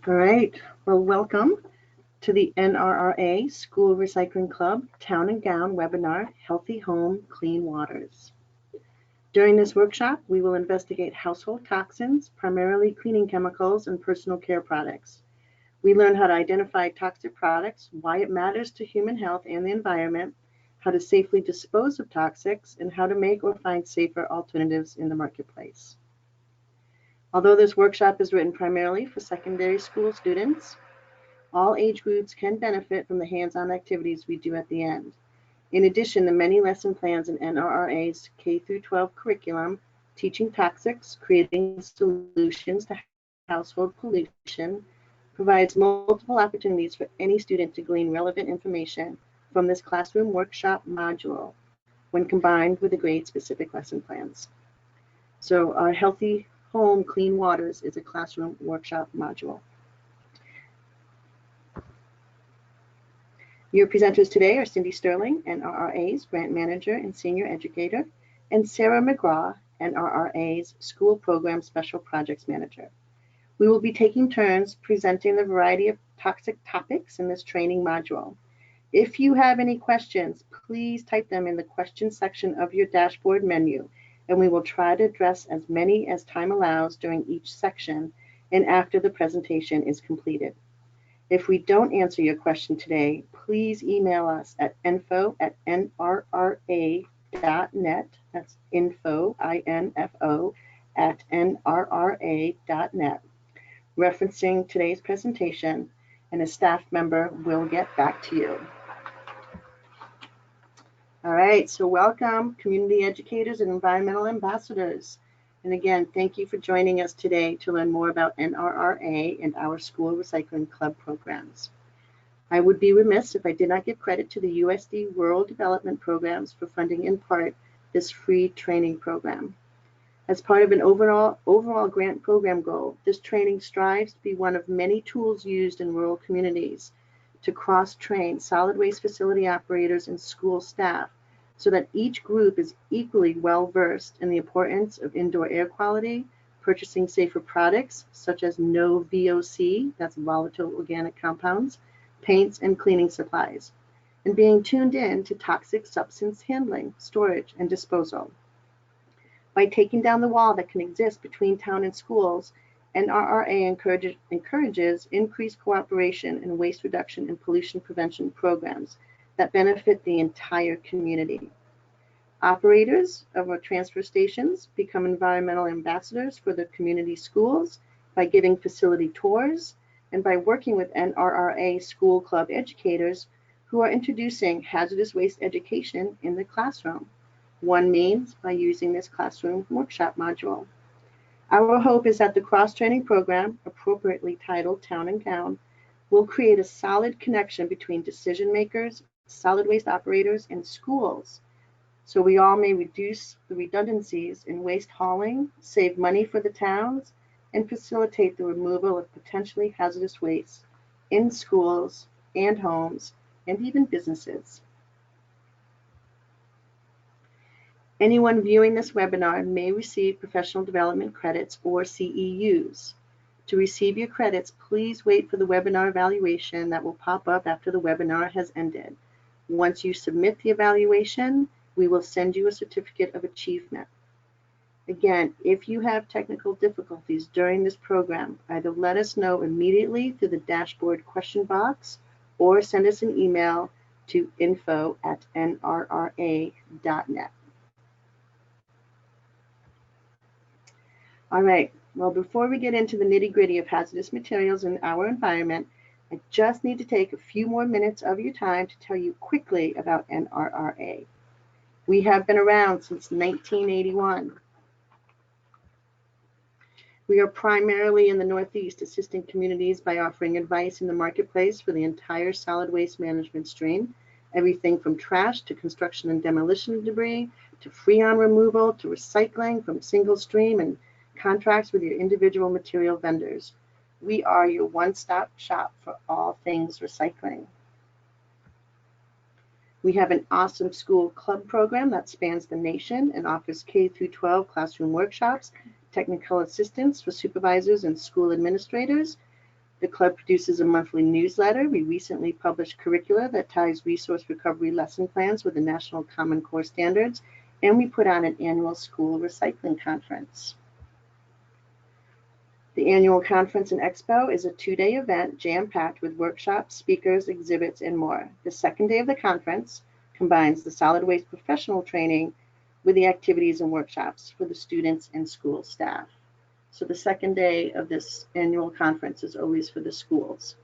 All right, well, welcome to the NRRA School Recycling Club Town and Gown webinar, Healthy Home, Clean Waters. During this workshop, we will investigate household toxins, primarily cleaning chemicals and personal care products. We learn how to identify toxic products, why it matters to human health and the environment, how to safely dispose of toxics, and how to make or find safer alternatives in the marketplace. Although this workshop is written primarily for secondary school students, all age groups can benefit from the hands-on activities we do at the end. In addition, the many lesson plans in NRRA's K-12 curriculum, teaching toxics, creating solutions to household pollution, provides multiple opportunities for any student to glean relevant information from this classroom workshop module when combined with the grade-specific lesson plans. So our Healthy Home, Clean Waters is a classroom workshop module. Your presenters today are Cindy Sterling, NRRA's Grant Manager and Senior Educator, and Sarah McGraw, NRRA's School Program Special Projects Manager. We will be taking turns presenting the variety of toxic topics in this training module. If you have any questions, please type them in the questions section of your dashboard menu, and we will try to address as many as time allows during each section and after the presentation is completed. If we don't answer your question today, please email us at info@nrra.net. That's info, I-N-F-O, @nrra.net, referencing today's presentation, and a staff member will get back to you. All right, so welcome, community educators and environmental ambassadors. And again, thank you for joining us today to learn more about NRRA and our School Recycling Club programs. I would be remiss if I did not give credit to the USD Rural Development Programs for funding in part this free training program. As part of an overall grant program goal, this training strives to be one of many tools used in rural communities to cross-train solid waste facility operators and school staff so that each group is equally well-versed in the importance of indoor air quality, purchasing safer products such as no VOC, that's volatile organic compounds, paints, and cleaning supplies, and being tuned in to toxic substance handling, storage, and disposal. By taking down the wall that can exist between town and schools, NRRA encourages increased cooperation in waste reduction and pollution prevention programs that benefit the entire community. Operators of our transfer stations become environmental ambassadors for the community schools by giving facility tours and by working with NRRA school club educators who are introducing hazardous waste education in the classroom. One means by using this classroom workshop module. Our hope is that the cross-training program, appropriately titled Town and Gown, will create a solid connection between decision makers, solid waste operators, and schools, so we all may reduce the redundancies in waste hauling, save money for the towns, and facilitate the removal of potentially hazardous waste in schools and homes and even businesses. Anyone viewing this webinar may receive professional development credits or CEUs. To receive your credits, please wait for the webinar evaluation that will pop up after the webinar has ended. Once you submit the evaluation, we will send you a certificate of achievement. Again, if you have technical difficulties during this program, either let us know immediately through the dashboard question box or send us an email to info@nrra.net. All right, well, before we get into the nitty-gritty of hazardous materials in our environment, I just need to take a few more minutes of your time to tell you quickly about NRRA. We have been around since 1981. We are primarily in the Northeast, assisting communities by offering advice in the marketplace for the entire solid waste management stream, everything from trash to construction and demolition debris, to freon removal, to recycling from single stream and contracts with your individual material vendors. We are your one-stop shop for all things recycling. We have an awesome school club program that spans the nation and offers K-12 classroom workshops, technical assistance for supervisors and school administrators, The club produces a monthly newsletter. We recently published curricula that ties resource recovery lesson plans with the National Common Core standards, and we put on an annual school recycling conference. The annual conference and expo is a 2-day event jam-packed with workshops, speakers, exhibits, and more. The second day of the conference combines the solid waste professional training with the activities and workshops for the students and school staff. So the second day of this annual conference is always for the schools.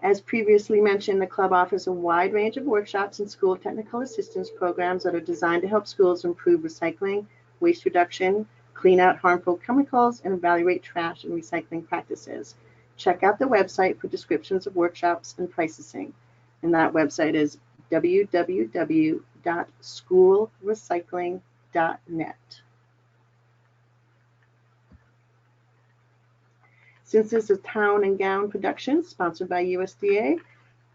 As previously mentioned, the club offers a wide range of workshops and school technical assistance programs that are designed to help schools improve recycling, waste reduction, clean out harmful chemicals, and evaluate trash and recycling practices. Check out the website for descriptions of workshops and pricing. And that website is www.schoolrecycling.net. Since this is a Town and Gown production sponsored by USDA,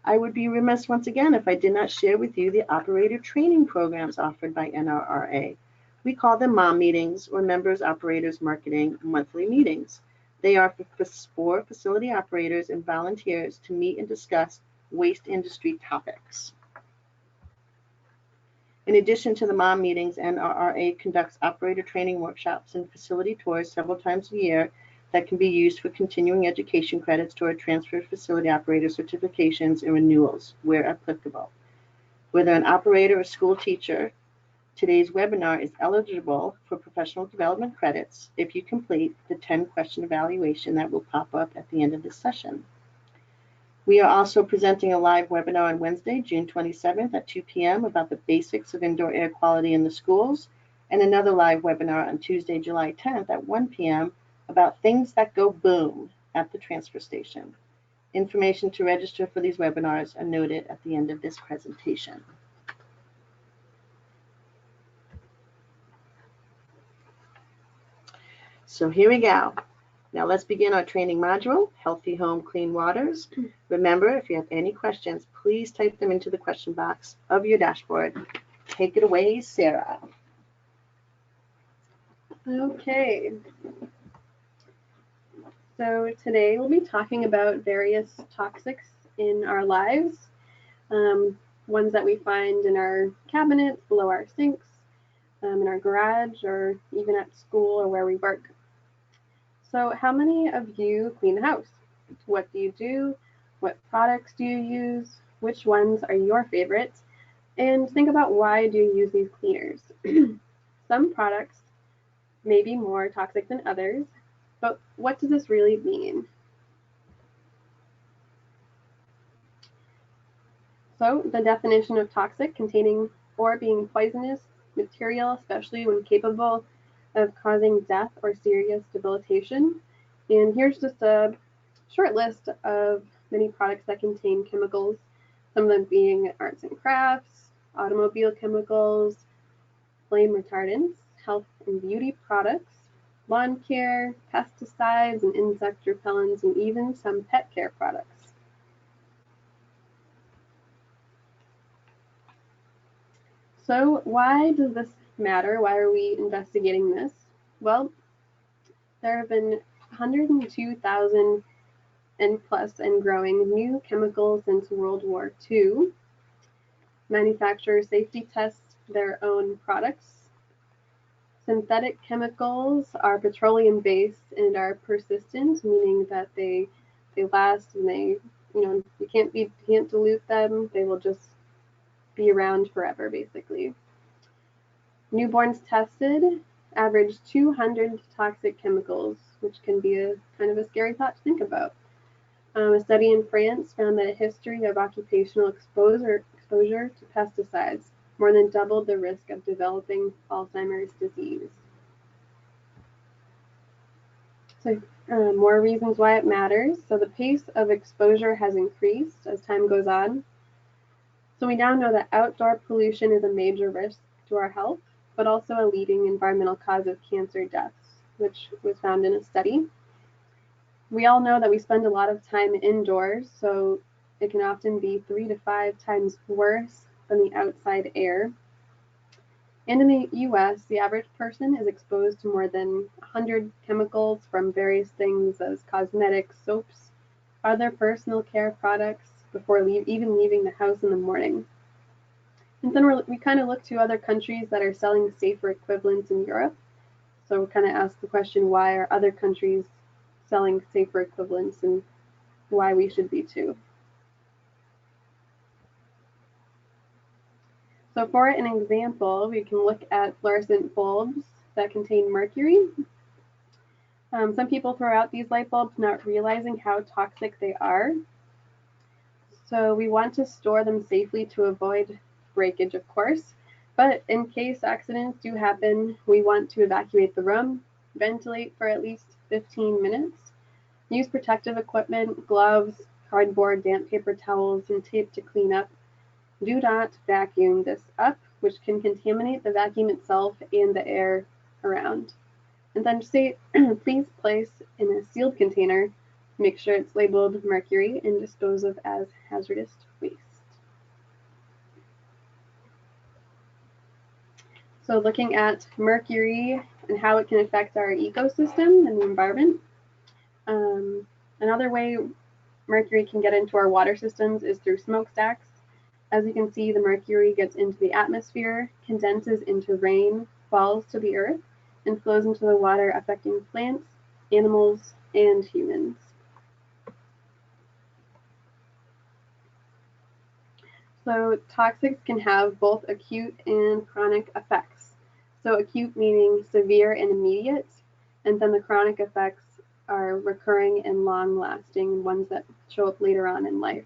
I would be remiss once again if I did not share with you the operator training programs offered by NRRA. We call them M.O.M meetings, or Members Operators Marketing Monthly Meetings. They are for facility operators and volunteers to meet and discuss waste industry topics. In addition to the M.O.M meetings, NRRA conducts operator training workshops and facility tours several times a year that can be used for continuing education credits toward transfer facility operator certifications and renewals where applicable. Whether an operator or school teacher, today's webinar is eligible for professional development credits if you complete the 10-question evaluation that will pop up at the end of this session. We are also presenting a live webinar on Wednesday, June 27th at 2 p.m. about the basics of indoor air quality in the schools, and another live webinar on Tuesday, July 10th at 1 p.m. about things that go boom at the transfer station. Information to register for these webinars are noted at the end of this presentation. So here we go. Now let's begin our training module, Healthy Home, Clean Waters. Remember, if you have any questions, please type them into the question box of your dashboard. Take it away, Sarah. Okay. So today we'll be talking about various toxics in our lives, ones that we find in our cabinets, below our sinks, in our garage, or even at school or where we work. So how many of you clean the house? What do you do? What products do you use? Which ones are your favorites? And think about, why do you use these cleaners? Some products may be more toxic than others, but what does this really mean? So the definition of toxic: containing or being poisonous material, especially when capable of causing death or serious debilitation. And here's just a short list of many products that contain chemicals, some of them being arts and crafts, automobile chemicals, flame retardants, health and beauty products, lawn care, pesticides and insect repellents, and even some pet care products. So why does this matter? Why are we investigating this? Well, there have been 102,000 and plus and growing new chemicals since World War II. Manufacturers safety test their own products. Synthetic chemicals are petroleum-based and are persistent, meaning that they last, and you can't dilute them. They will just be around forever, basically. Newborns tested average 200 toxic chemicals, which can be a kind of a scary thought to think about. A study in France found that a history of occupational exposure to pesticides more than doubled the risk of developing Alzheimer's disease. So more reasons why it matters. So the pace of exposure has increased as time goes on. So we now know that outdoor pollution is a major risk to our health, but also a leading environmental cause of cancer deaths, which was found in a study. We all know that we spend a lot of time indoors, so it can often be 3 to 5 times worse than the outside air. And in the US, the average person is exposed to more than 100 chemicals from various things as cosmetics, soaps, other personal care products before even leaving the house in the morning. And then we kind of look to other countries that are selling safer equivalents in Europe. So we kind of ask the question, why are other countries selling safer equivalents and why we should be too. So for an example, we can look at fluorescent bulbs that contain mercury. Some people throw out these light bulbs not realizing how toxic they are. So we want to store them safely to avoid breakage, of course. But in case accidents do happen, we want to evacuate the room, ventilate for at least 15 minutes, use protective equipment, gloves, cardboard, damp paper towels, and tape to clean up. Do not vacuum this up, which can contaminate the vacuum itself and the air around. And then please place in a sealed container, make sure it's labeled mercury, and dispose of as hazardous waste. So looking at mercury and how it can affect our ecosystem and the environment. Another way mercury can get into our water systems is through smokestacks. As you can see, the mercury gets into the atmosphere, condenses into rain, falls to the earth, and flows into the water, affecting plants, animals, and humans. So toxics can have both acute and chronic effects. So acute meaning severe and immediate, and then the chronic effects are recurring and long-lasting, ones that show up later on in life.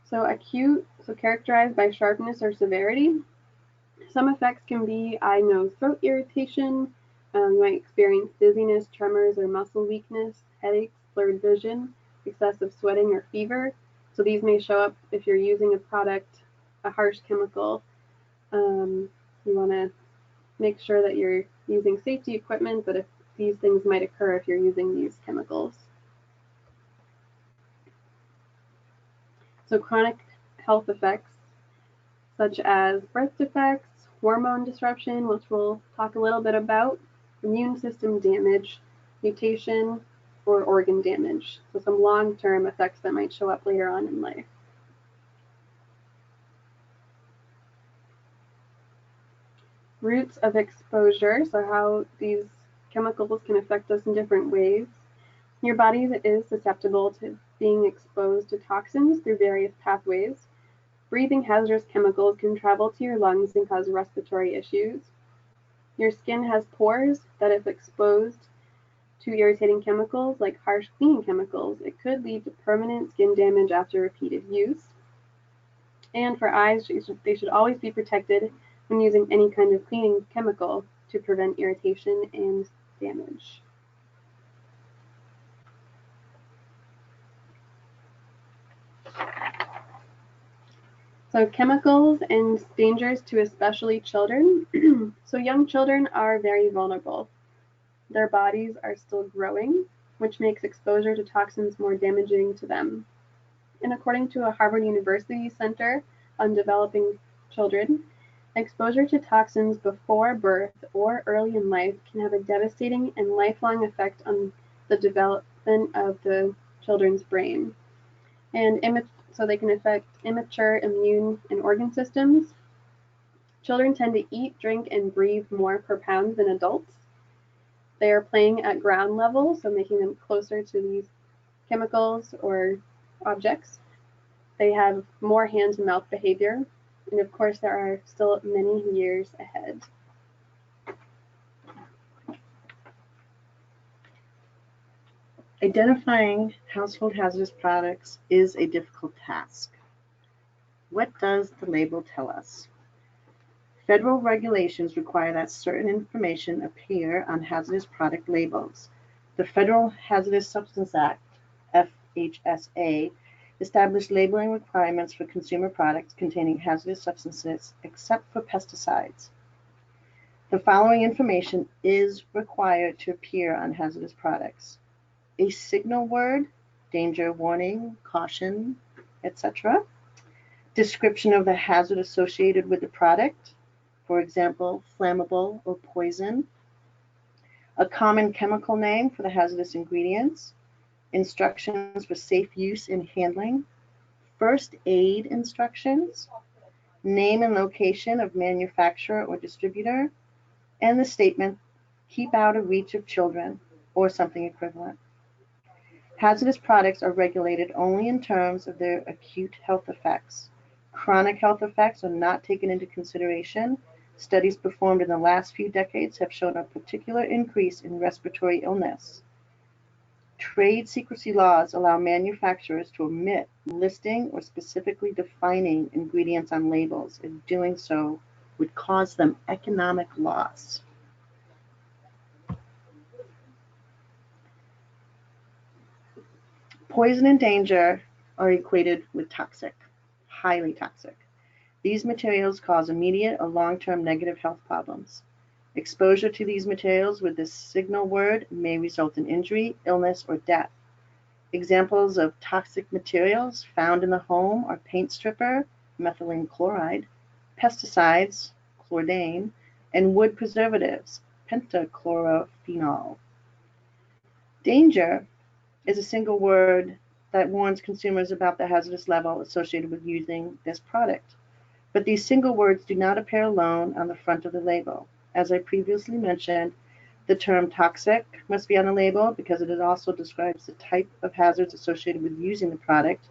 So acute, so characterized by sharpness or severity. Some effects can be eye, nose, throat irritation. You might experience dizziness, tremors, or muscle weakness, headaches, blurred vision, excessive sweating, or fever. So these may show up if you're using a product, a harsh chemical. You want to make sure that you're using safety equipment, but if these things might occur if you're using these chemicals. So chronic health effects, such as birth defects, hormone disruption, which we'll talk a little bit about, immune system damage, mutation, or organ damage. So some long-term effects that might show up later on in life. Routes of exposure, so how these chemicals can affect us in different ways. Your body is susceptible to being exposed to toxins through various pathways. Breathing hazardous chemicals can travel to your lungs and cause respiratory issues. Your skin has pores that, if exposed to irritating chemicals like harsh cleaning chemicals, it could lead to permanent skin damage after repeated use. And for eyes, they should always be protected when using any kind of cleaning chemical to prevent irritation and damage. So chemicals and dangers to especially children. So young children are very vulnerable. Their bodies are still growing, which makes exposure to toxins more damaging to them. And according to a Harvard University Center on Developing Children, exposure to toxins before birth or early in life can have a devastating and lifelong effect on the development of the children's brain. And so they can affect immature immune and organ systems. Children tend to eat, drink, and breathe more per pound than adults. They are playing at ground level, so making them closer to these chemicals or objects. They have more hand-to-mouth behavior, and of course there are still many years ahead. Identifying household hazardous products is a difficult task. What does the label tell us? Federal regulations require that certain information appear on hazardous product labels. The Federal Hazardous Substance Act, FHSA, established labeling requirements for consumer products containing hazardous substances except for pesticides. The following information is required to appear on hazardous products: a signal word, danger warning, caution, etc. Description of the hazard associated with the product, for example, flammable or poison. A common chemical name for the hazardous ingredients. Instructions for safe use and handling. First aid instructions. Name and location of manufacturer or distributor. And the statement, keep out of reach of children, or something equivalent. Hazardous products are regulated only in terms of their acute health effects. Chronic health effects are not taken into consideration. Studies performed in the last few decades have shown a particular increase in respiratory illness. Trade secrecy laws allow manufacturers to omit listing or specifically defining ingredients on labels, and doing so would cause them economic loss. Poison and danger are equated with toxic, highly toxic. These materials cause immediate or long-term negative health problems. Exposure to these materials with this signal word may result in injury, illness, or death. Examples of toxic materials found in the home are paint stripper, methylene chloride, pesticides, chlordane, and wood preservatives, pentachlorophenol. Danger is a single word that warns consumers about the hazardous level associated with using this product. But these single words do not appear alone on the front of the label. As I previously mentioned, the term toxic must be on the label because it also describes the type of hazards associated with using the product.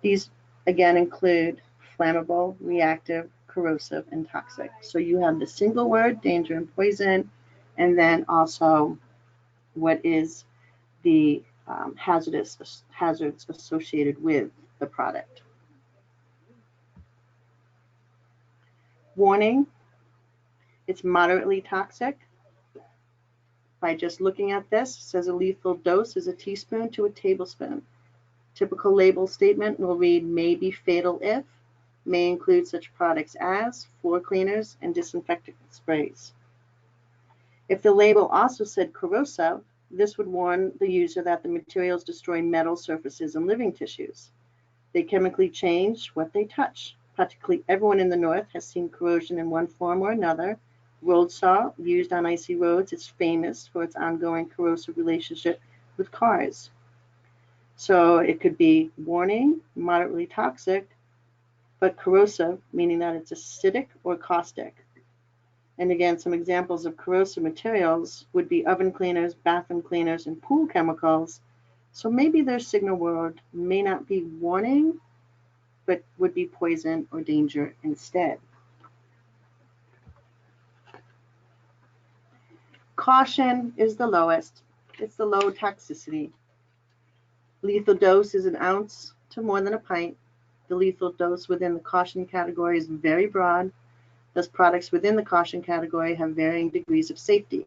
These, again, include flammable, reactive, corrosive, and toxic. So you have the single word, danger and poison, and then also what is the hazards associated with the product. Warning, it's moderately toxic. By just looking at this, it says a lethal dose is a teaspoon to a tablespoon. Typical label statement will read may be fatal if, may include such products as floor cleaners and disinfectant sprays. If the label also said corrosive, this would warn the user that the materials destroy metal surfaces and living tissues. They chemically change what they touch. Practically everyone in the North has seen corrosion in one form or another. Road salt, used on icy roads, is famous for its ongoing corrosive relationship with cars. So it could be warning, moderately toxic, but corrosive, meaning that it's acidic or caustic. And again, some examples of corrosive materials would be oven cleaners, bathroom cleaners, and pool chemicals. So maybe their signal word may not be warning, but would be poison or danger instead. Caution is the lowest. It's the low toxicity. Lethal dose is an ounce to more than a pint. The lethal dose within the caution category is very broad. Thus, products within the caution category have varying degrees of safety.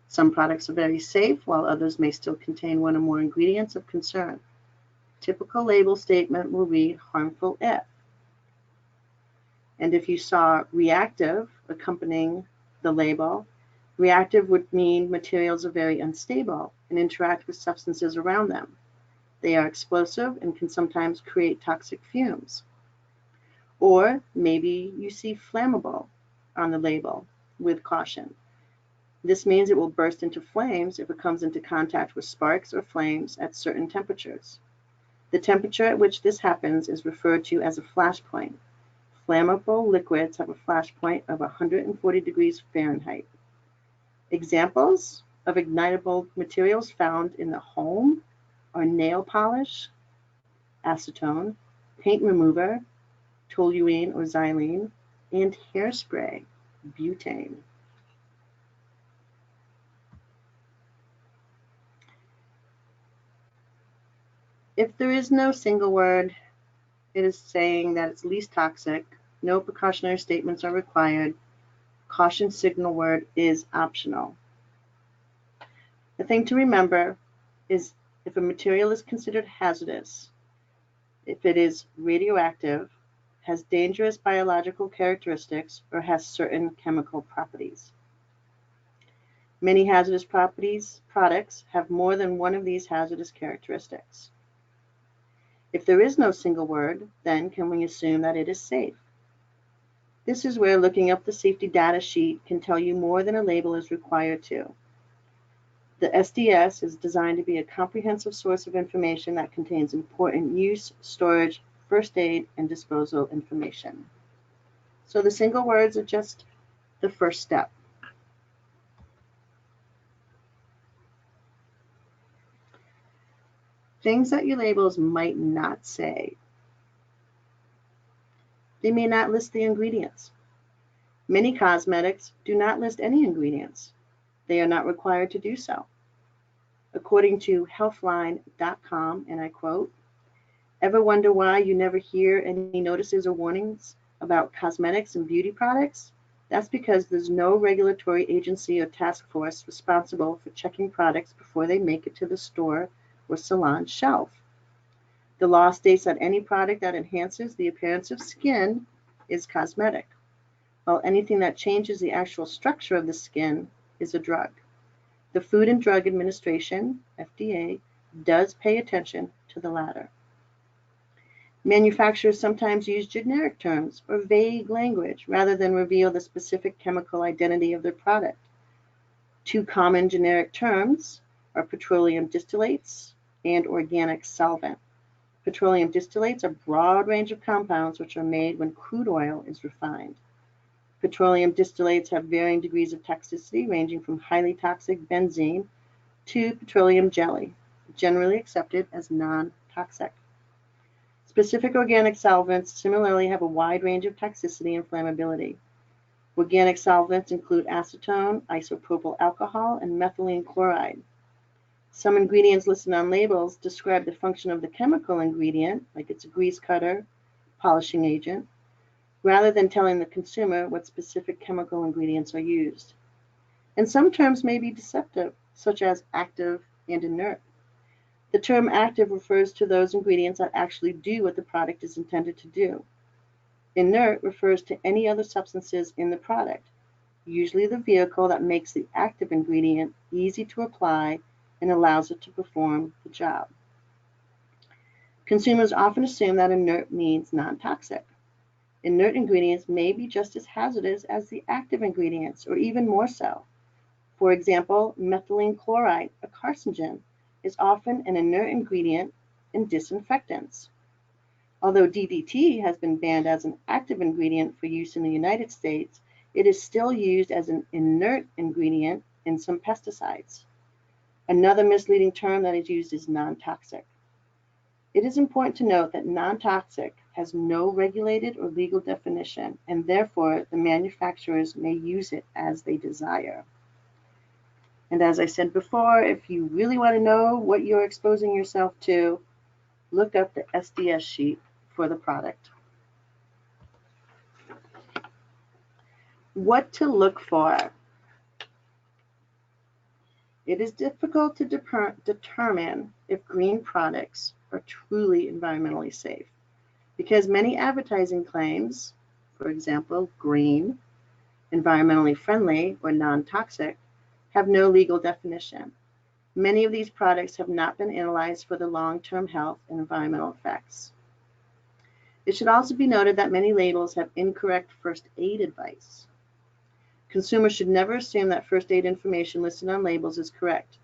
Some products are very safe, while others may still contain one or more ingredients of concern. Typical label statement will read harmful if. And if you saw reactive accompanying the label, reactive would mean materials are very unstable and interact with substances around them. They are explosive and can sometimes create toxic fumes. Or maybe you see flammable on the label with caution. This means it will burst into flames if it comes into contact with sparks or flames at certain temperatures. The temperature at which this happens is referred to as a flash point. Flammable liquids have a flash point of 140 degrees Fahrenheit. Examples of ignitable materials found in the home are nail polish, acetone, paint remover, toluene or xylene, and hairspray, butane. If there is no single word, it is saying that it's least toxic. No precautionary statements are required. Caution signal word is optional. The thing to remember is if a material is considered hazardous, if it is radioactive, has dangerous biological characteristics, or has certain chemical properties. Many hazardous products have more than one of these hazardous characteristics. If there is no single word, then can we assume that it is safe? This is where looking up the safety data sheet can tell you more than a label is required to. The SDS is designed to be a comprehensive source of information that contains important use, storage, first aid, and disposal information. So the single words are just the first step. Things that your labels might not say. They may not list the ingredients. Many cosmetics do not list any ingredients. They are not required to do so. According to healthline.com, and I quote, "Ever wonder why you never hear any notices or warnings about cosmetics and beauty products? That's because there's no regulatory agency or task force responsible for checking products before they make it to the store or salon shelf. The law states that any product that enhances the appearance of skin is cosmetic, while anything that changes the actual structure of the skin is a drug. The Food and Drug Administration, FDA, does pay attention to the latter. Manufacturers sometimes use generic terms or vague language rather than reveal the specific chemical identity of their product. Two common generic terms are petroleum distillates and organic solvent. Petroleum distillates are a broad range of compounds which are made when crude oil is refined. Petroleum distillates have varying degrees of toxicity, ranging from highly toxic benzene to petroleum jelly, generally accepted as non-toxic. Specific organic solvents similarly have a wide range of toxicity and flammability. Organic solvents include acetone, isopropyl alcohol, and methylene chloride. Some ingredients listed on labels describe the function of the chemical ingredient, like it's a grease cutter, polishing agent, rather than telling the consumer what specific chemical ingredients are used. And some terms may be deceptive, such as active and inert. The term active refers to those ingredients that actually do what the product is intended to do. Inert refers to any other substances in the product, usually the vehicle that makes the active ingredient easy to apply and allows it to perform the job. Consumers often assume that inert means non-toxic. Inert ingredients may be just as hazardous as the active ingredients, or even more so. For example, methylene chloride, a carcinogen, is often an inert ingredient in disinfectants. Although DDT has been banned as an active ingredient for use in the United States, it is still used as an inert ingredient in some pesticides. Another misleading term that is used is non-toxic. It is important to note that non-toxic has no regulated or legal definition, and therefore the manufacturers may use it as they desire. And as I said before, if you really want to know what you're exposing yourself to, look up the SDS sheet for the product. What to look for. It is difficult to determine if green products are truly environmentally safe because many advertising claims, for example, green, environmentally friendly, or non-toxic, have no legal definition. Many of these products have not been analyzed for the long-term health and environmental effects. It should also be noted that many labels have incorrect first aid advice. Consumers should never assume that first aid information listed on labels is correct.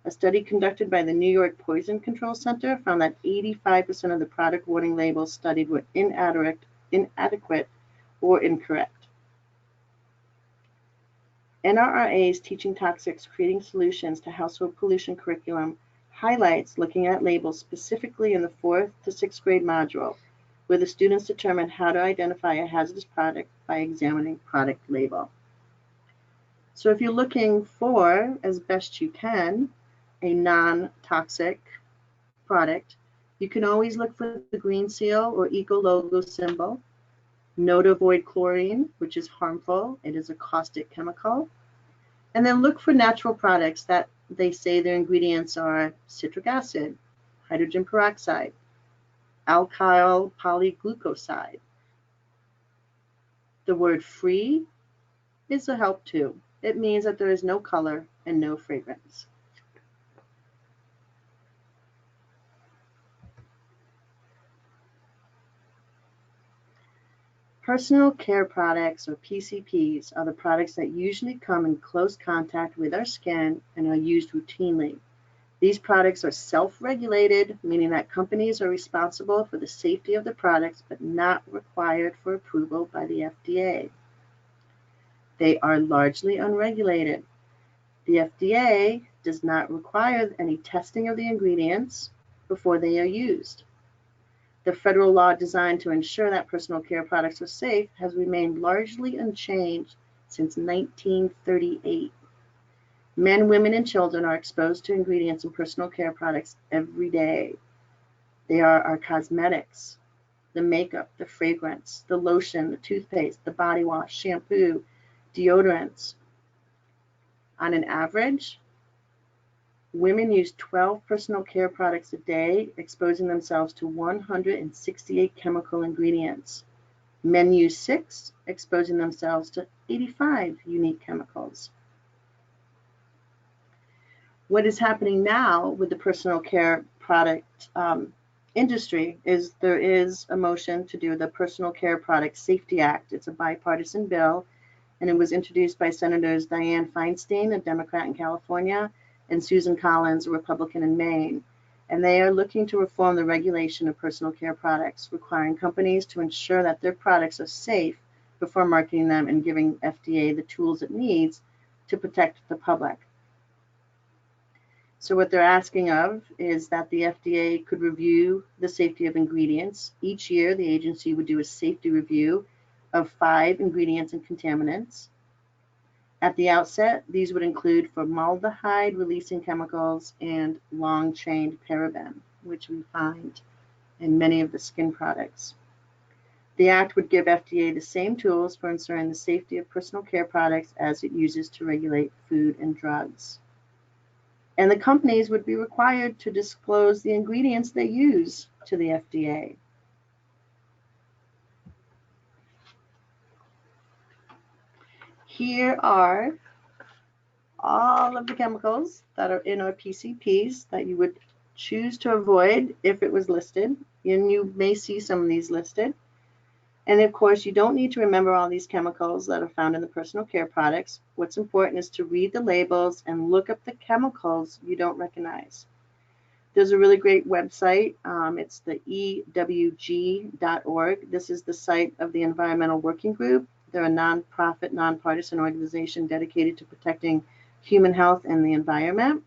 A study conducted by the New York Poison Control Center found that 85% of the product warning labels studied were inadequate or incorrect. NRRA's Teaching Toxics, Creating Solutions to Household Pollution curriculum highlights looking at labels specifically in the 4th to 6th grade module, where the students determine how to identify a hazardous product by examining product label. So if you're looking for, as best you can, a non-toxic product, you can always look for the green seal or eco logo symbol. Know to avoid chlorine, which is harmful. It is a caustic chemical. And then look for natural products that they say their ingredients are citric acid, hydrogen peroxide, alkyl polyglucoside. The word free is a help too. It means that there is no color and no fragrance. Personal care products, or PCPs, are the products that usually come in close contact with our skin and are used routinely. These products are self-regulated, meaning that companies are responsible for the safety of the products, but not required for approval by the FDA. They are largely unregulated. The FDA does not require any testing of the ingredients before they are used. The federal law designed to ensure that personal care products are safe has remained largely unchanged since 1938. Men, women, and children are exposed to ingredients in personal care products every day. They are our cosmetics, the makeup, the fragrance, the lotion, the toothpaste, the body wash, shampoo, deodorants. On an average, women use 12 personal care products a day, exposing themselves to 168 chemical ingredients. Men use 6, exposing themselves to 85 unique chemicals. What is happening now with the personal care product industry is there is a motion to do the Personal Care Product Safety Act. It's a bipartisan bill, and it was introduced by Senators Dianne Feinstein, a Democrat in California, and Susan Collins, a Republican in Maine. And they are looking to reform the regulation of personal care products, requiring companies to ensure that their products are safe before marketing them and giving FDA the tools it needs to protect the public. So what they're asking of is that the FDA could review the safety of ingredients. Each year, the agency would do a safety review of 5 ingredients and contaminants. At the outset, these would include formaldehyde-releasing chemicals and long-chain paraben, which we find in many of the skin products. The Act would give FDA the same tools for ensuring the safety of personal care products as it uses to regulate food and drugs. And the companies would be required to disclose the ingredients they use to the FDA. Here are all of the chemicals that are in our PCPs that you would choose to avoid if it was listed. And you may see some of these listed. And of course, you don't need to remember all these chemicals that are found in the personal care products. What's important is to read the labels and look up the chemicals you don't recognize. There's a really great website. It's the ewg.org. This is the site of the Environmental Working Group. They're a nonprofit, nonpartisan organization dedicated to protecting human health and the environment.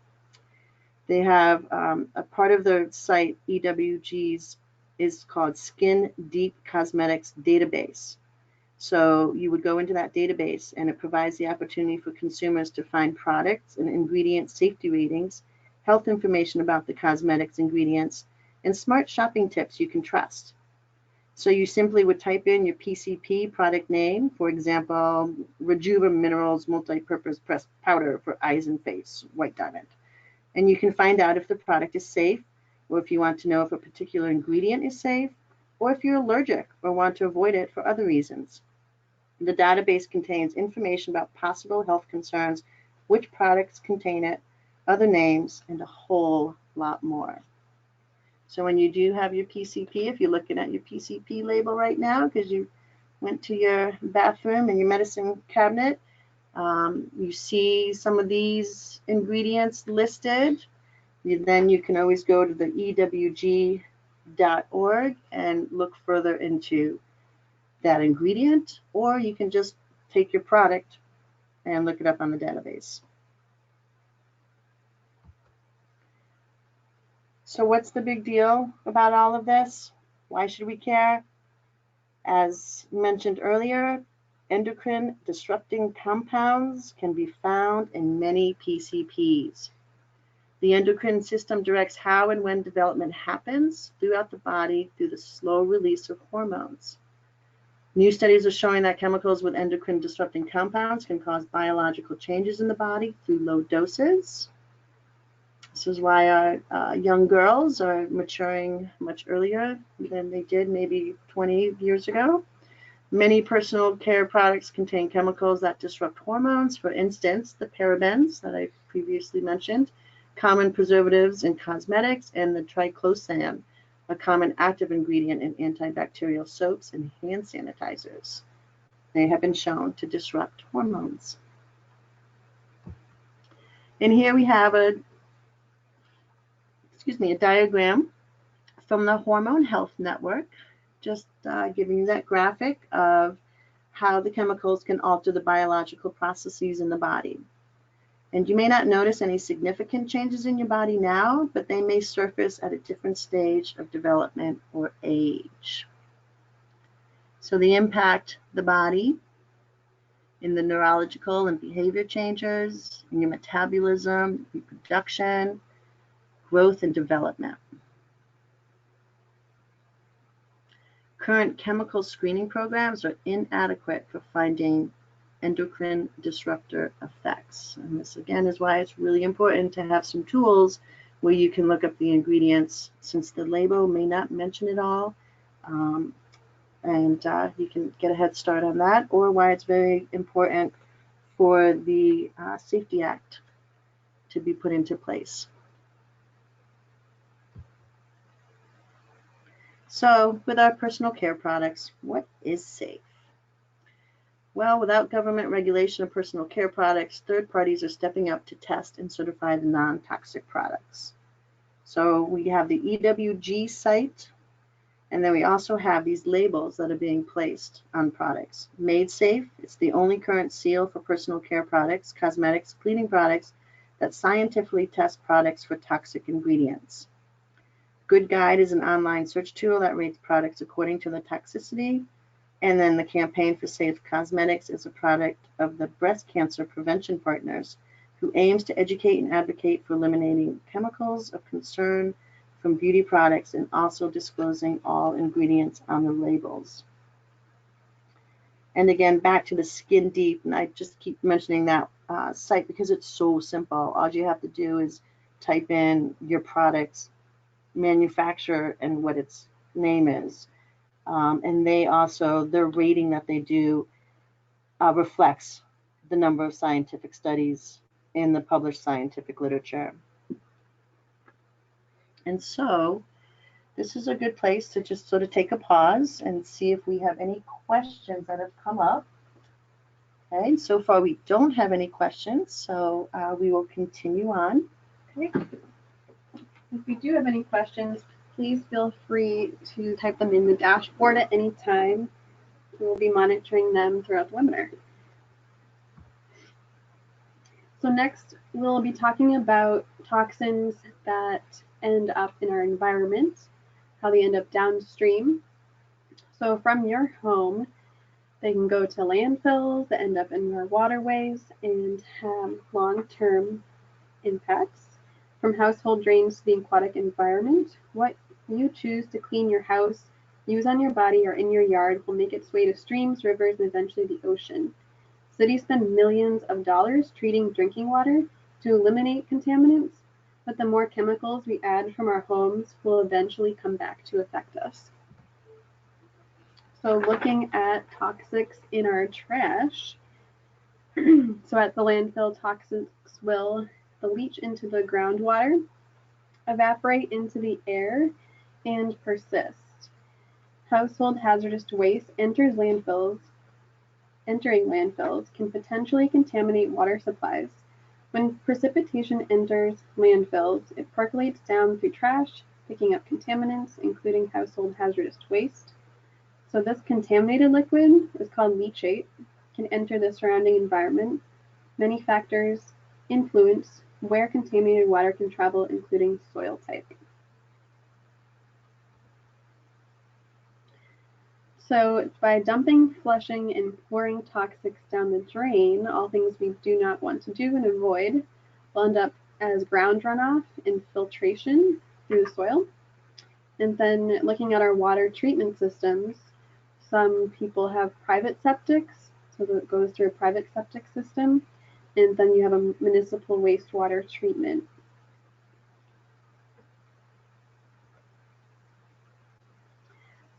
They have a part of their site, EWG's, is called Skin Deep Cosmetics Database. So you would go into that database and it provides the opportunity for consumers to find products and ingredient safety ratings, health information about the cosmetics ingredients, and smart shopping tips you can trust. So you simply would type in your PCP product name, for example, Rejuva Minerals Multi-Purpose Pressed Powder for Eyes and Face, White Diamond. And you can find out if the product is safe, or if you want to know if a particular ingredient is safe, or if you're allergic or want to avoid it for other reasons. The database contains information about possible health concerns, which products contain it, other names, and a whole lot more. So when you do have your PCP, if you're looking at your PCP label right now because you went to your bathroom and your medicine cabinet, you see some of these ingredients listed. Then you can always go to the ewg.org and look further into that ingredient, or you can just take your product and look it up on the database. So what's the big deal about all of this? Why should we care? As mentioned earlier, endocrine disrupting compounds can be found in many PCPs. The endocrine system directs how and when development happens throughout the body through the slow release of hormones. New studies are showing that chemicals with endocrine disrupting compounds can cause biological changes in the body through low doses. This is why our young girls are maturing much earlier than they did maybe 20 years ago. Many personal care products contain chemicals that disrupt hormones. For instance, the parabens that I previously mentioned, common preservatives in cosmetics, and the triclosan, a common active ingredient in antibacterial soaps and hand sanitizers. They have been shown to disrupt hormones. And here we have a diagram from the Hormone Health Network, just giving you that graphic of how the chemicals can alter the biological processes in the body. And you may not notice any significant changes in your body now, but they may surface at a different stage of development or age. So they impact the body in the neurological and behavior changes, in your metabolism, reproduction, growth, and development. Current chemical screening programs are inadequate for finding endocrine disruptor effects. And this again is why it's really important to have some tools where you can look up the ingredients, since the label may not mention it all, and you can get a head start on that, or why it's very important for the Safety Act to be put into place. So with our personal care products, what is safe? Well, without government regulation of personal care products, third parties are stepping up to test and certify the non-toxic products. So we have the EWG site, and then we also have these labels that are being placed on products. Made Safe, it's the only current seal for personal care products, cosmetics, cleaning products that scientifically test products for toxic ingredients. Good Guide is an online search tool that rates products according to the toxicity. And then the Campaign for Safe Cosmetics is a product of the Breast Cancer Prevention Partners, who aims to educate and advocate for eliminating chemicals of concern from beauty products and also disclosing all ingredients on the labels. And again, back to the Skin Deep, and I just keep mentioning that site because it's so simple. All you have to do is type in your product's manufacturer and what its name is. And their rating that they do reflects the number of scientific studies in the published scientific literature. And so this is a good place to just sort of take a pause and see if we have any questions that have come up. Okay, so far we don't have any questions, so we will continue on. Okay. If you do have any questions, please feel free to type them in the dashboard at any time. We will be monitoring them throughout the webinar. So next, we'll be talking about toxins that end up in our environment, how they end up downstream. So from your home, they can go to landfills that end up in our waterways and have long-term impacts. From household drains to the aquatic environment, what you choose to clean your house, use on your body, or in your yard will make its way to streams, rivers, and eventually the ocean. Cities spend millions of dollars treating drinking water to eliminate contaminants, but the more chemicals we add from our homes will eventually come back to affect us. So looking at toxics in our trash, so at the landfill, toxins will leach into the groundwater, evaporate into the air, and persist. Household hazardous waste entering landfills can potentially contaminate water supplies. When precipitation enters landfills, it percolates down through trash, picking up contaminants, including household hazardous waste. So this contaminated liquid is called leachate, can enter the surrounding environment. Many factors influence where contaminated water can travel, including soil type. So by dumping, flushing, and pouring toxics down the drain, all things we do not want to do and avoid, will end up as ground runoff and filtration through the soil. And then looking at our water treatment systems, some people have private septics, so that it goes through a private septic system, and then you have a municipal wastewater treatment.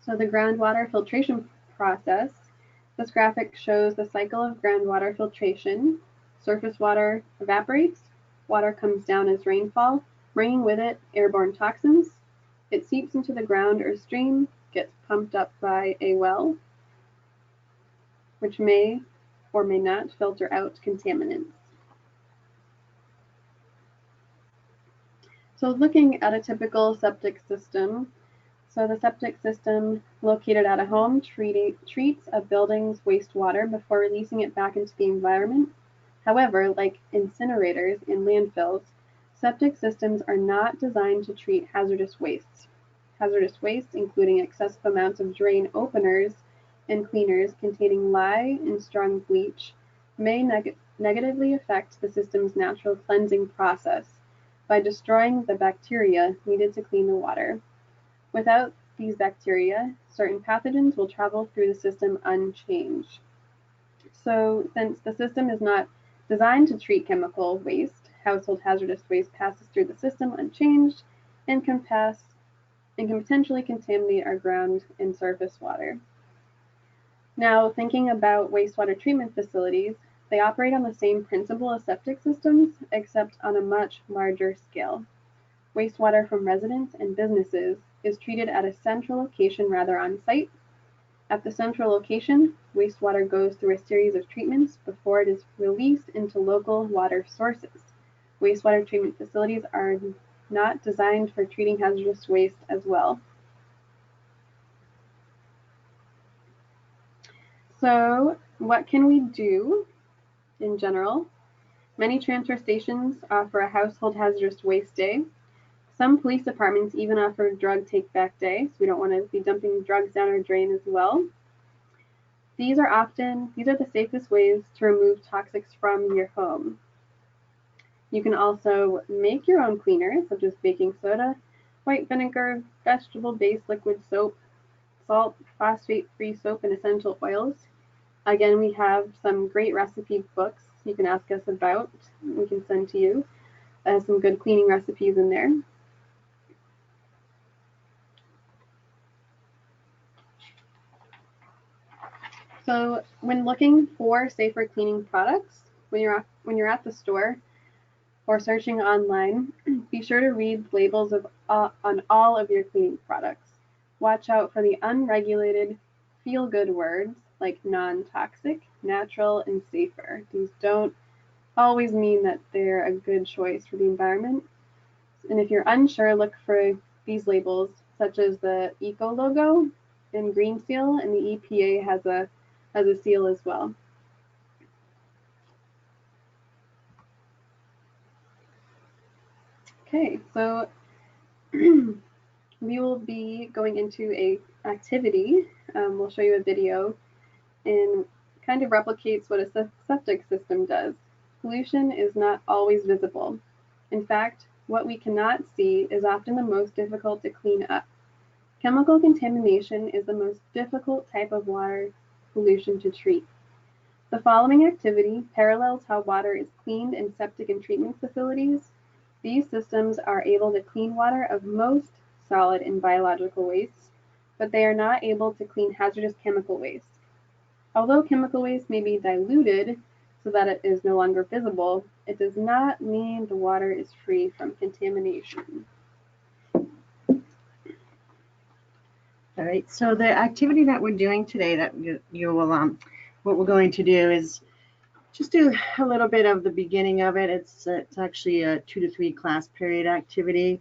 So the groundwater filtration process, this graphic shows the cycle of groundwater filtration. Surface water evaporates, water comes down as rainfall, bringing with it airborne toxins. It seeps into the ground or stream, gets pumped up by a well, which may or may not filter out contaminants. So looking at a typical septic system, so the septic system located at a home treats a building's wastewater before releasing it back into the environment. However, like incinerators in landfills, septic systems are not designed to treat hazardous wastes. Hazardous wastes, including excessive amounts of drain openers and cleaners containing lye and strong bleach, may negatively affect the system's natural cleansing process by destroying the bacteria needed to clean the water. Without these bacteria, certain pathogens will travel through the system unchanged. So, since the system is not designed to treat chemical waste, household hazardous waste passes through the system unchanged and can potentially contaminate our ground and surface water. Now, thinking about wastewater treatment facilities, they operate on the same principle as septic systems, except on a much larger scale. Wastewater from residents and businesses is treated at a central location rather on site. At the central location, wastewater goes through a series of treatments before it is released into local water sources. Wastewater treatment facilities are not designed for treating hazardous waste as well. So, what can we do in general? Many transfer stations offer a household hazardous waste day. Some police departments even offer drug take-back day, so we don't want to be dumping drugs down our drain as well. These are the safest ways to remove toxics from your home. You can also make your own cleaners, such as baking soda, white vinegar, vegetable-based liquid soap, salt, phosphate-free soap, and essential oils. Again, we have some great recipe books you can ask us about. We can send to you. Some good cleaning recipes in there. So when looking for safer cleaning products, when you're at the store or searching online, be sure to read labels on all of your cleaning products. Watch out for the unregulated feel-good words like non-toxic, natural, and safer. These don't always mean that they're a good choice for the environment. And if you're unsure, look for these labels, such as the Eco logo in green seal, and the EPA has a seal as well. Okay, so we will be going into a activity. We'll show you a video and kind of replicates what a septic system does. Pollution is not always visible. In fact, what we cannot see is often the most difficult to clean up. Chemical contamination is the most difficult type of water pollution to treat. The following activity parallels how water is cleaned in septic and treatment facilities. These systems are able to clean water of most solid and biological wastes, but they are not able to clean hazardous chemical waste. Although chemical waste may be diluted so that it is no longer visible, it does not mean the water is free from contamination. All right, so the activity that we're doing today that you will, what we're going to do is just do a little bit of the beginning of it. It's actually a 2 to 3 class period activity.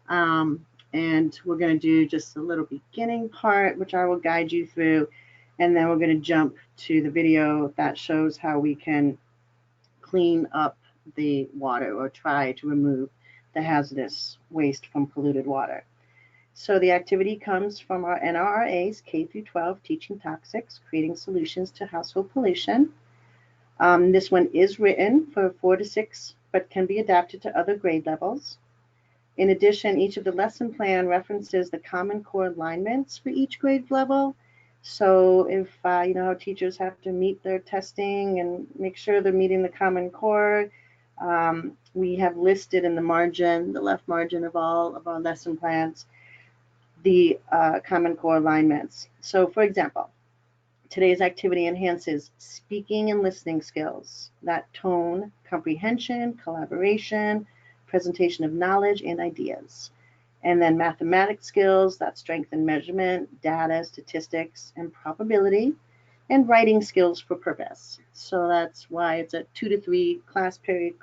And we're going to do just a little beginning part, which I will guide you through. And then we're going to jump to the video that shows how we can clean up the water or try to remove the hazardous waste from polluted water. So the activity comes from our NRRA's K through 12 Teaching Toxics, Creating Solutions to Household Pollution. This one is written for 4 to 6, but can be adapted to other grade levels. In addition, each of the lesson plan references the Common Core alignments for each grade level. So if, you know, teachers have to meet their testing and make sure they're meeting the Common Core, we have listed in the margin, the left margin of all of our lesson plans, the Common Core alignments. So for example, today's activity enhances speaking and listening skills, that tone, comprehension, collaboration, presentation of knowledge and ideas. And then mathematics skills, that's strength and measurement, data, statistics, and probability, and writing skills for purpose. So that's why it's a 2 to 3 class period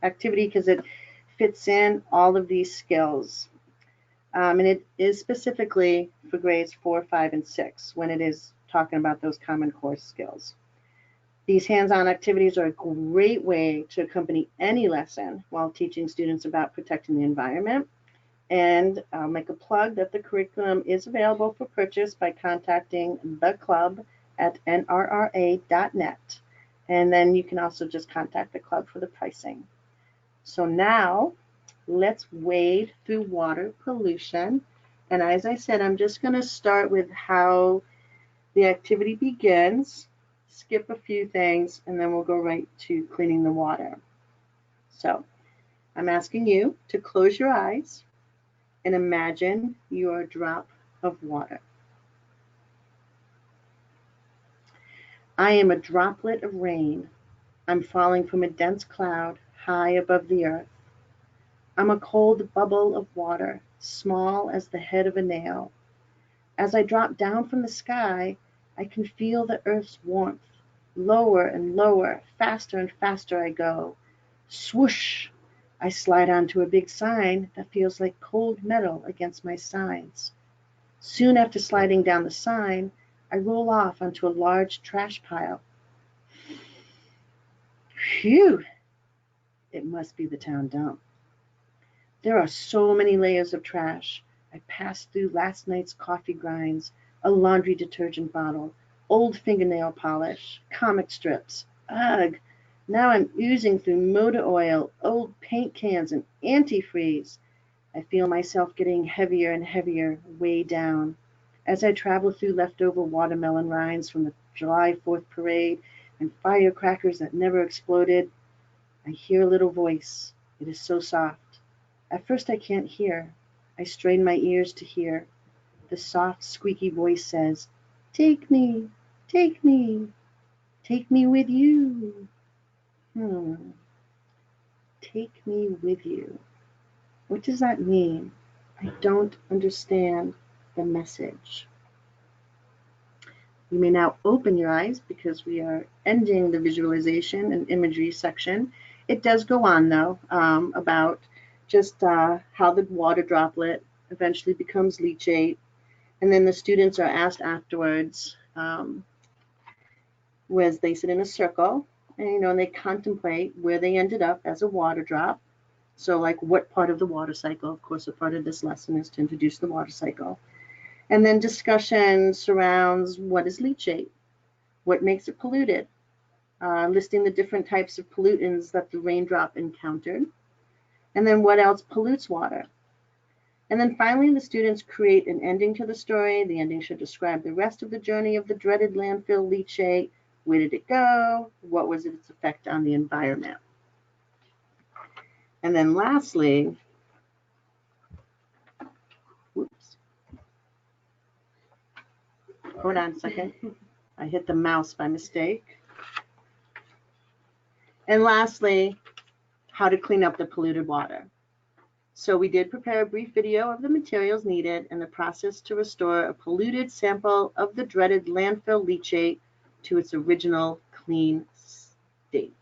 activity, because it fits in all of these skills. And it is specifically for grades 4, 5, and 6 when it is talking about those common core skills. These hands-on activities are a great way to accompany any lesson while teaching students about protecting the environment. And I'll make a plug that the curriculum is available for purchase by contacting the club at NRRA.net. And then you can also just contact the club for the pricing. So now let's wade through water pollution. And as I said, I'm just going to start with how the activity begins, skip a few things, and then we'll go right to cleaning the water. So I'm asking you to close your eyes and imagine you're a drop of water. I am a droplet of rain. I'm falling from a dense cloud high above the earth. I'm a cold bubble of water, small as the head of a nail. As I drop down from the sky, I can feel the earth's warmth. Lower and lower, faster and faster I go. Swoosh! I slide onto a big sign that feels like cold metal against my sides. Soon after sliding down the sign, I roll off onto a large trash pile. Phew! It must be the town dump. There are so many layers of trash. I pass through last night's coffee grinds, a laundry detergent bottle, old fingernail polish, comic strips. Ugh! Now I'm oozing through motor oil, old paint cans, and antifreeze. I feel myself getting heavier and heavier, way down. As I travel through leftover watermelon rinds from the July 4th parade and firecrackers that never exploded, I hear a little voice. It is so soft. At first I can't hear. I strain my ears to hear. The soft, squeaky voice says, "Take me, take me, take me with you." Take me with you. What does that mean? I don't understand the message. You may now open your eyes because we are ending the visualization and imagery section. It does go on though about just how the water droplet eventually becomes leachate. And then the students are asked afterwards, where they sit in a circle and they contemplate where they ended up as a water drop. So like what part of the water cycle, of course a part of this lesson is to introduce the water cycle. And then discussion surrounds what is leachate, what makes it polluted, listing the different types of pollutants that the raindrop encountered, and then what else pollutes water. And then finally the students create an ending to the story. The ending should describe the rest of the journey of the dreaded landfill leachate. Where did it go? What was its effect on the environment? And then lastly, whoops, hold on a second. I hit the mouse by mistake. And lastly, how to clean up the polluted water. So we did prepare a brief video of the materials needed and the process to restore a polluted sample of the dreaded landfill leachate to its original clean state.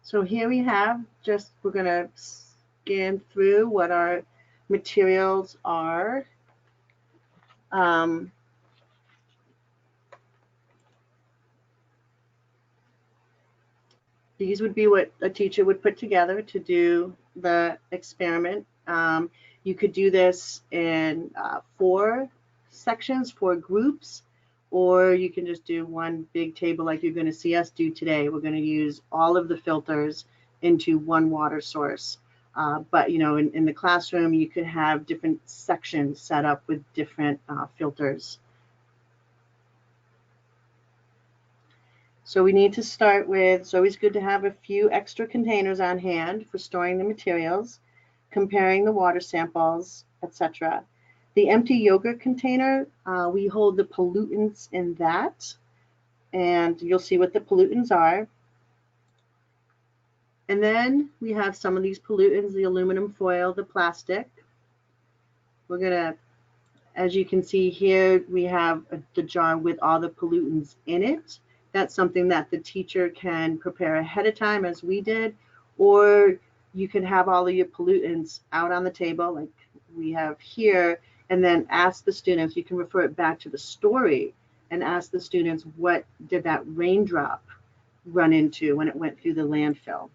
So here we have we're going to scan through what our materials are. These would be what a teacher would put together to do the experiment. You could do this in 4 sections, 4 groups, or you can just do one big table like you're going to see us do today. We're going to use all of the filters into one water source. But in the classroom, you could have different sections set up with different filters. So we need to start with, it's always good to have a few extra containers on hand for storing the materials, comparing the water samples, etc. The empty yogurt container, we hold the pollutants in that, and you'll see what the pollutants are. And then we have some of these pollutants, the aluminum foil, the plastic. We're gonna, as you can see here, we have the jar with all the pollutants in it. That's something that the teacher can prepare ahead of time, as we did, or you can have all of your pollutants out on the table like we have here, and then ask the students, you can refer it back to the story and ask the students, what did that raindrop run into when it went through the landfill?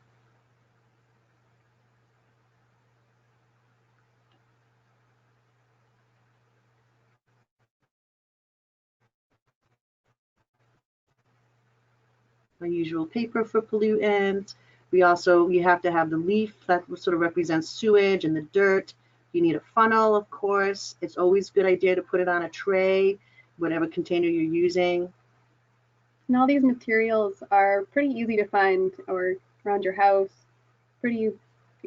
Our usual paper for pollutants. We have to have the leaf that sort of represents sewage and the dirt. You need a funnel, of course. It's always a good idea to put it on a tray, whatever container you're using. And all these materials are pretty easy to find or around your house, pretty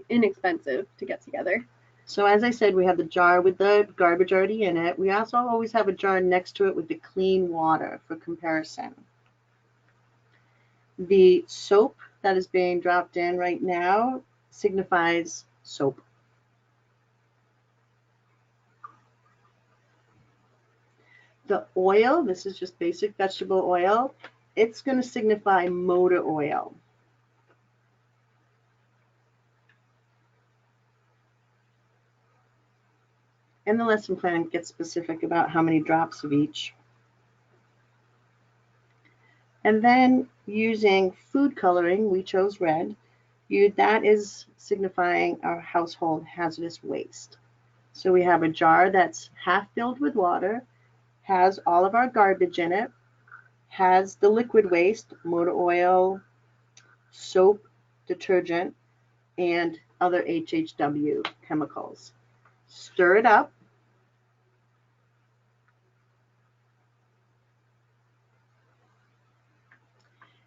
inexpensive to get together. So as I said, we have the jar with the garbage already in it. We also always have a jar next to it with the clean water for comparison. The soap that is being dropped in right now signifies soap. The oil, this is just basic vegetable oil, it's going to signify motor oil. And the lesson plan gets specific about how many drops of each. And then using food coloring, we chose red. That is signifying our household hazardous waste. So we have a jar that's half filled with water, has all of our garbage in it, has the liquid waste, motor oil, soap, detergent, and other HHW chemicals. Stir it up.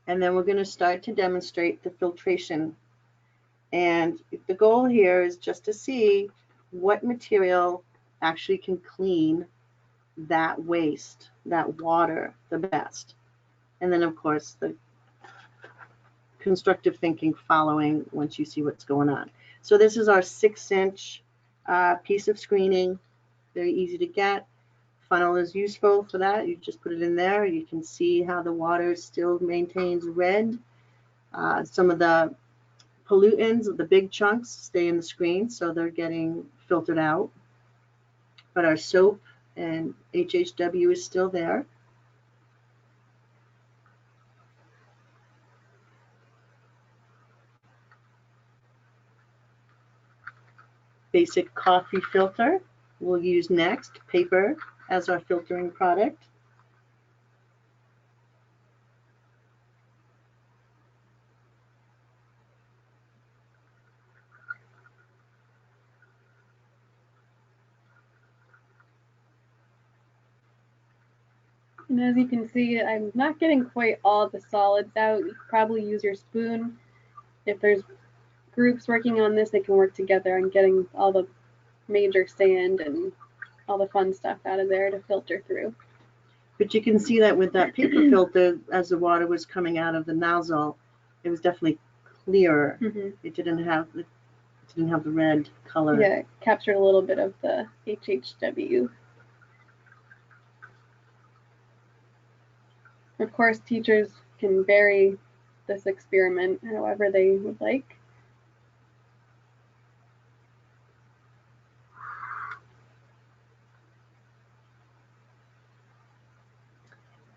And then we're going to start to demonstrate the filtration. And the goal here is just to see what material actually can clean that waste, that water, the best. And then, of course, the constructive thinking following once you see what's going on. So this is our 6-inch piece of screening, very easy to get. Funnel is useful for that. You just put it in there. You can see how the water still maintains red. Some of the pollutants, the big chunks, stay in the screen, so they're getting filtered out. But our soap and HHW is still there. Basic coffee filter we'll use next. Paper as our filtering product. And as you can see, I'm not getting quite all the solids out. You could probably use your spoon. If there's groups working on this, they can work together on getting all the major sand and all the fun stuff out of there to filter through. But you can see that with that paper filter, as the water was coming out of the nozzle, it was definitely clearer. It didn't have the red color. Yeah, it captured a little bit of the HHW. Of course, teachers can vary this experiment however they would like.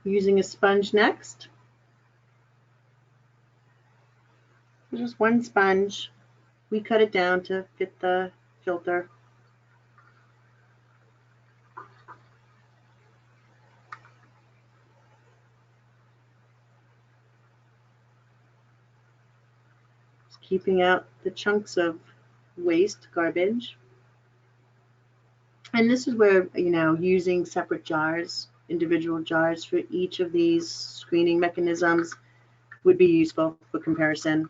Using a sponge next. Just one sponge. We cut it down to fit the filter. Just keeping out the chunks of waste, garbage. And this is where, using separate jars, individual jars for each of these screening mechanisms would be useful for comparison.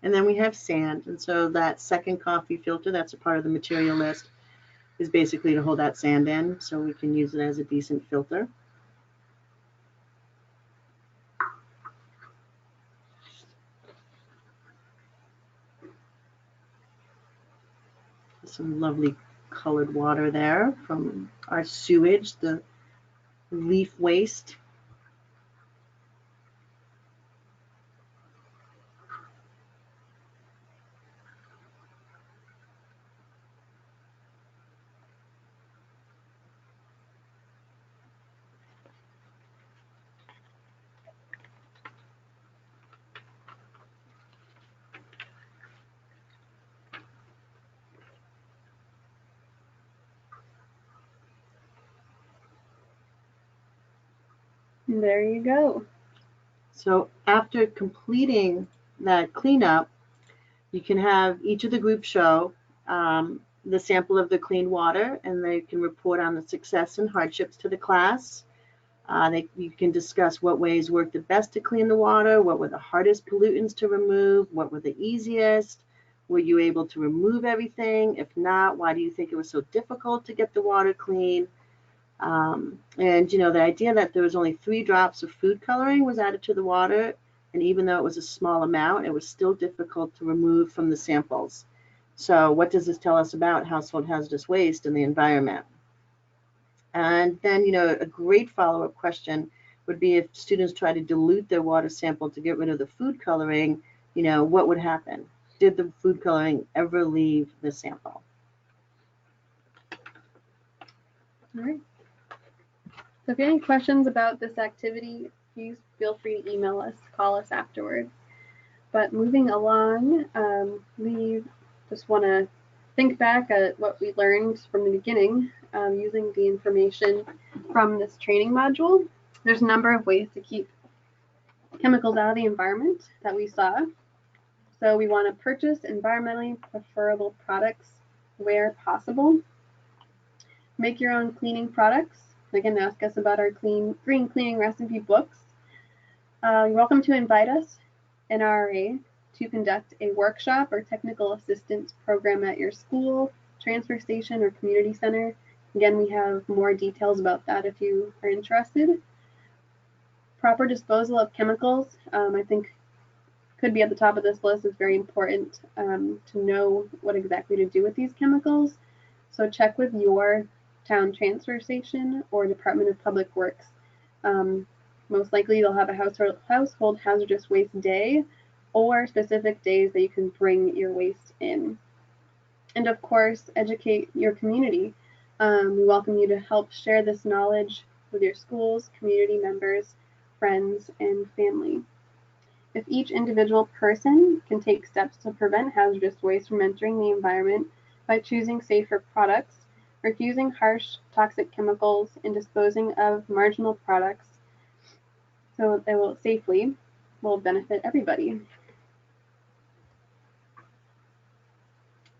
And then we have sand. And so that second coffee filter, that's a part of the material list, is basically to hold that sand in so we can use it as a decent filter. Some lovely colored water there from our sewage, the leaf waste. There you go. So after completing that cleanup, you can have each of the groups show the sample of the clean water, and they can report on the success and hardships to the class. You can discuss what ways worked the best to clean the water, what were the hardest pollutants to remove, what were the easiest, were you able to remove everything? If not, why do you think it was so difficult to get the water clean? And you know, the idea that there was only 3 drops of food coloring was added to the water, and even though it was a small amount, it was still difficult to remove from the samples. So what does this tell us about household hazardous waste in the environment? And then, you know, a great follow-up question would be if students try to dilute their water sample to get rid of the food coloring, you know, what would happen? Did the food coloring ever leave the sample? All right. So if you have any questions about this activity, please feel free to email us, call us afterwards. But moving along, we just want to think back at what we learned from the beginning using the information from this training module. There's a number of ways to keep chemicals out of the environment that we saw. So we want to purchase environmentally preferable products where possible. Make your own cleaning products. Again, ask us about our green cleaning recipe books. You're welcome to invite us, NRRA, to conduct a workshop or technical assistance program at your school, transfer station, or community center. Again, we have more details about that if you are interested. Proper disposal of chemicals, I think could be at the top of this list. It's very important to know what exactly to do with these chemicals. So check with your town transfer station or Department of Public Works. Most likely they'll have a household hazardous waste day or specific days that you can bring your waste in. And of course, educate your community. We welcome you to help share this knowledge with your schools, community members, friends, and family. If each individual person can take steps to prevent hazardous waste from entering the environment by choosing safer products, refusing harsh toxic chemicals, and disposing of marginal products so they will safely will benefit everybody.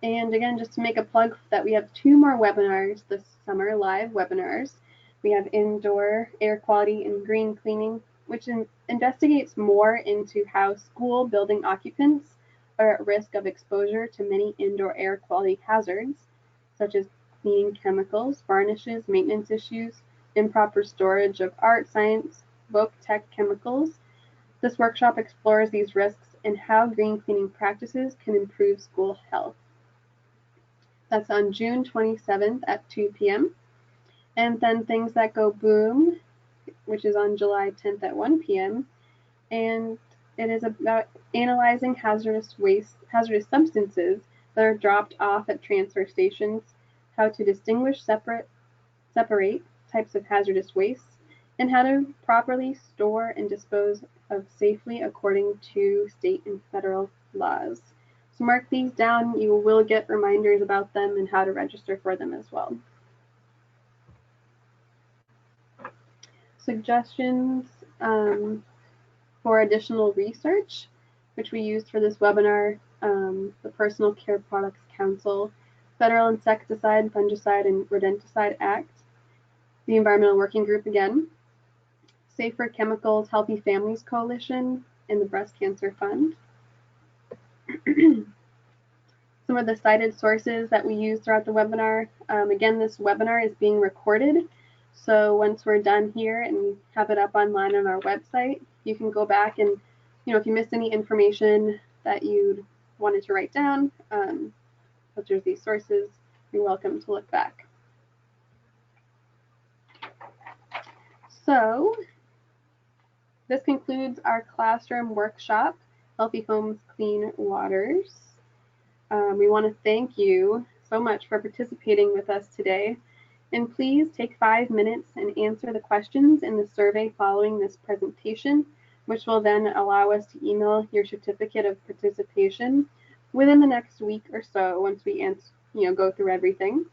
And again, just to make a plug that we have 2 more webinars this summer, live webinars. We have indoor air quality and green cleaning, which investigates more into how school building occupants are at risk of exposure to many indoor air quality hazards, such as cleaning chemicals, varnishes, maintenance issues, improper storage of art, science, book, tech, chemicals. This workshop explores these risks and how green cleaning practices can improve school health. That's on June 27th at 2 p.m. And then Things That Go Boom, which is on July 10th at 1 p.m. And it is about analyzing hazardous substances that are dropped off at transfer stations, how to distinguish, separate types of hazardous waste, and how to properly store and dispose of safely according to state and federal laws. So mark these down. You will get reminders about them and how to register for them as well. Suggestions for additional research, which we used for this webinar, the Personal Care Products Council, Federal Insecticide, Fungicide, and Rodenticide Act, the Environmental Working Group again, Safer Chemicals, Healthy Families Coalition, and the Breast Cancer Fund. Some of the cited sources that we use throughout the webinar. Again, this webinar is being recorded. So once we're done here and we have it up online on our website, you can go back and, if you missed any information that you wanted to write down, such as these sources, you're welcome to look back. So this concludes our classroom workshop, Healthy Homes, Clean Waters. We want to thank you so much for participating with us today. And please take 5 minutes and answer the questions in the survey following this presentation, which will then allow us to email your certificate of participation within the next week or so once we go through everything.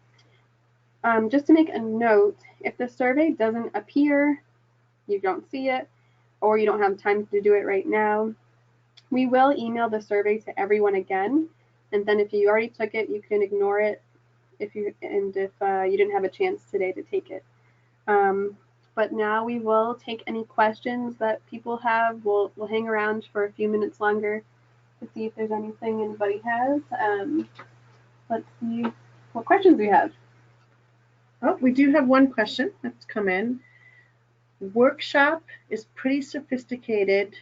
Just to make a note, if the survey doesn't appear, you don't see it, or you don't have time to do it right now, we will email the survey to everyone again. And then if you already took it, you can ignore it if you didn't have a chance today to take it. But now we will take any questions that people have. We'll hang around for a few minutes longer to see if there's anything anybody has. Let's see what questions we have. Oh, we do have one question that's come in. Workshop is pretty sophisticated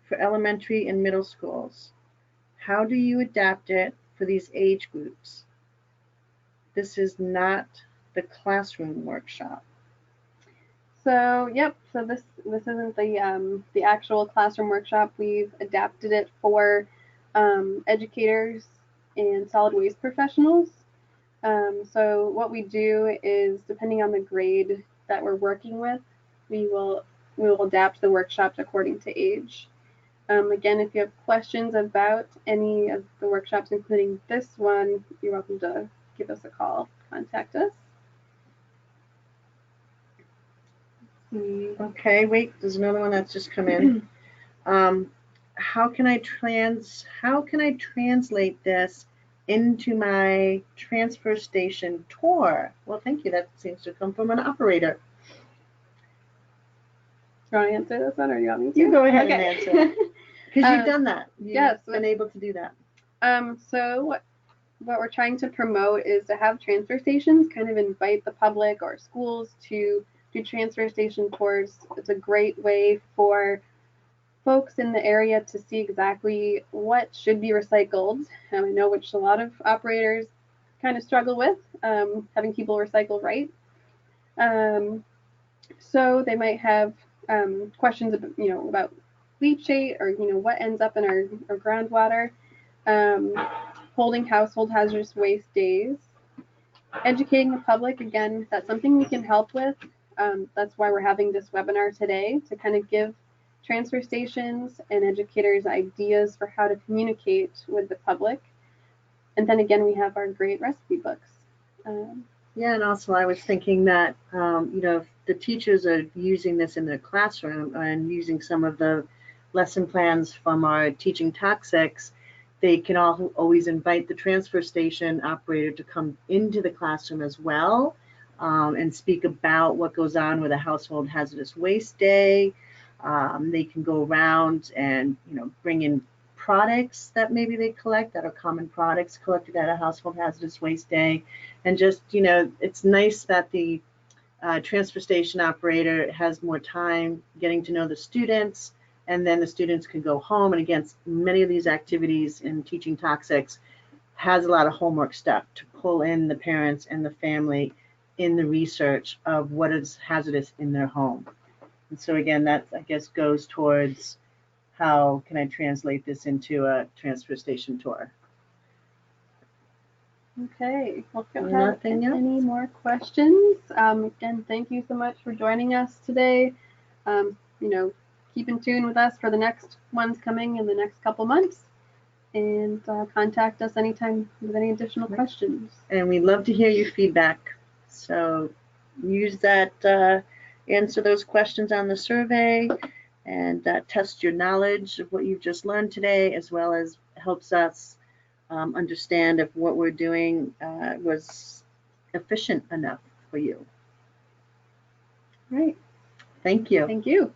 for elementary and middle schools. How do you adapt it for these age groups? This is not the classroom workshop. So yep, so this isn't the actual classroom workshop. We've adapted it for educators and solid waste professionals. So what we do is, depending on the grade that we're working with, we will adapt the workshops according to age. Again, if you have questions about any of the workshops, including this one, you're welcome to give us a call, contact us. Okay, wait, there's another one that's just come in. How can I translate this into my transfer station tour? Well, thank you. That seems to come from an operator. Do you want to answer this one, or do you want me to? You go ahead and answer. Because you've done that. You've been able to do that. So what we're trying to promote is to have transfer stations kind of invite the public or schools to do transfer station tours. It's a great way for folks in the area to see exactly what should be recycled. I know which a lot of operators kind of struggle with, having people recycle right. So they might have questions about leachate, or what ends up in our groundwater, holding household hazardous waste days, educating the public. Again, that's something we can help with. That's why we're having this webinar today, to kind of give transfer stations and educators ideas for how to communicate with the public. And then again, we have our great recipe books. Yeah, and also I was thinking that, if the teachers are using this in their classroom and using some of the lesson plans from our teaching toxics, they can always invite the transfer station operator to come into the classroom as well, and speak about what goes on with a household hazardous waste day. They can go around and bring in products that maybe they collect that are common products collected at a household hazardous waste day. And just, it's nice that the transfer station operator has more time getting to know the students, and then the students can go home. And again, many of these activities in teaching toxics has a lot of homework stuff to pull in the parents and the family in the research of what is hazardous in their home. And so again, that I guess goes towards how can I translate this into a transfer station tour. Okay, well, if you don't have any more questions, again, thank you so much for joining us today. Keep in tune with us for the next ones coming in the next couple months, and contact us anytime with any additional questions. And we'd love to hear your feedback. So use that, answer those questions on the survey, and test your knowledge of what you've just learned today, as well as helps us understand if what we're doing was efficient enough for you. Right. Thank you. Thank you.